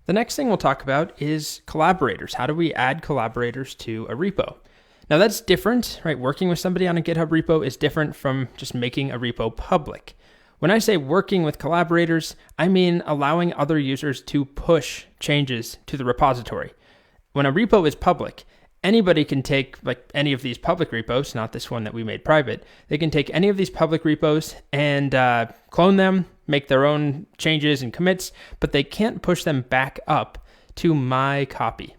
The next thing we'll talk about is collaborators. How do we add collaborators to a repo? Now that's different, right? Working with somebody on a GitHub repo is different from just making a repo public. When I say working with collaborators, I mean allowing other users to push changes to the repository. When a repo is public, anybody can take any of these public repos, not this one that we made private. They can take any of these public repos and clone them, make their own changes and commits, but they can't push them back up to my copy.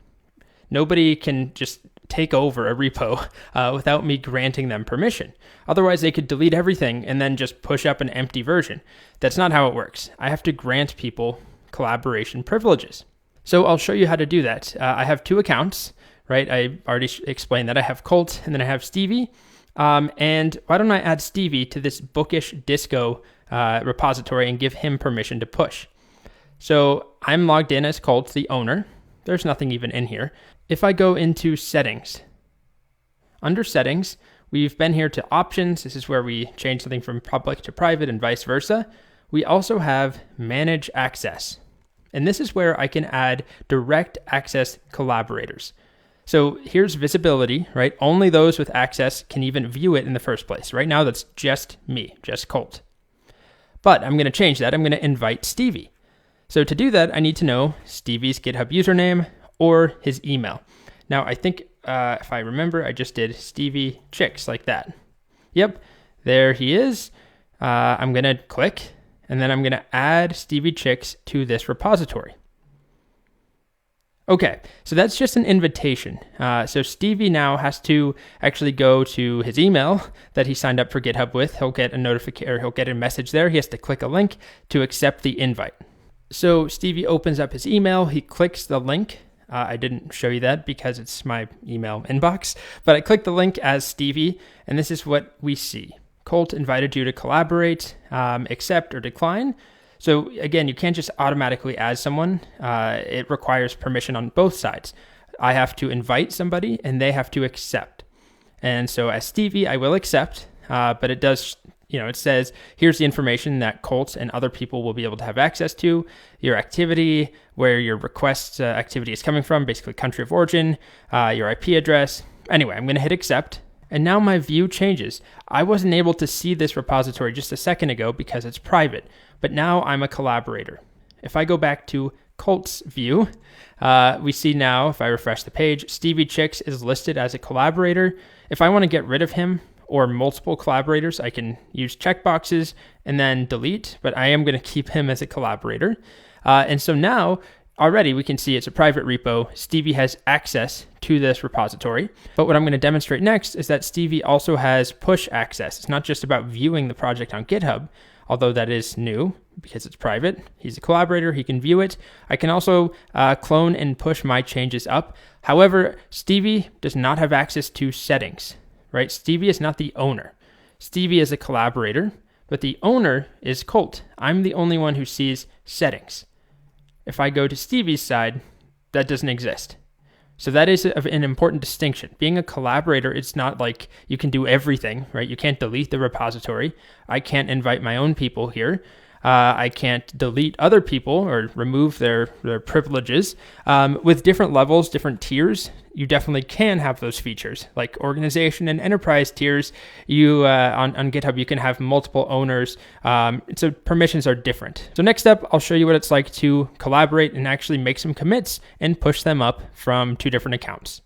Nobody can just take over a repo without me granting them permission. Otherwise, they could delete everything and then just push up an empty version. That's not how it works. I have to grant people collaboration privileges. So I'll show you how to do that. I have two accounts, right? I already explained that. I have Colt and then I have Stevie. And why don't I add Stevie to this bookish disco repository and give him permission to push? So I'm logged in as Colt, the owner. There's nothing even in here. If I go into settings, under settings, we've been here to options. This is where we change something from public to private and vice versa. We also have manage access. And this is where I can add direct access collaborators. So here's visibility, right? Only those with access can even view it in the first place. Right now, that's just me, just Colt. But I'm going to change that. I'm going to invite Stevie. So to do that, I need to know Stevie's GitHub username or his email. Now, I think if I remember, I just did Stevie Chicks like that. Yep, there he is. I'm going to click, and then I'm going to add Stevie Chicks to this repository. Okay, so that's just an invitation. So Stevie now has to actually go to his email that he signed up for GitHub with. He'll get a notification, or he'll get a message there. He has to click a link to accept the invite. So Stevie opens up his email. He clicks the link. I didn't show you that because it's my email inbox, but I clicked the link as Stevie, and this is what we see. Colt invited you to collaborate, accept or decline. So again, you can't just automatically add someone. It requires permission on both sides. I have to invite somebody and they have to accept. And so as Stevie, I will accept, but it does, it says, here's the information that Colt and other people will be able to have access to, your activity, where your request activity is coming from, basically country of origin, your IP address. Anyway, I'm going to hit accept. And now my view changes. I wasn't able to see this repository just a second ago because it's private, but now I'm a collaborator. If I go back to Colt's view, we see now, if I refresh the page, Stevie Chicks is listed as a collaborator. If I want to get rid of him or multiple collaborators, I can use checkboxes and then delete, but I am going to keep him as a collaborator. And so now, already we can see it's a private repo. Stevie has access to this repository. But what I'm going to demonstrate next is that Stevie also has push access. It's not just about viewing the project on GitHub, although that is new because it's private. He's a collaborator. He can view it. I can also clone and push my changes up. However, Stevie does not have access to settings, right? Stevie is not the owner. Stevie is a collaborator, but the owner is Colt. I'm the only one who sees settings. If I go to Stevie's side, that doesn't exist. So that is an important distinction. Being a collaborator, it's not like you can do everything, right? You can't delete the repository. I can't invite my own people here. I can't delete other people or remove their privileges. With different levels, different tiers, you definitely can have those features. Like organization and enterprise tiers, you on GitHub, you can have multiple owners. So permissions are different. So next up, I'll show you what it's like to collaborate and actually make some commits and push them up from two different accounts.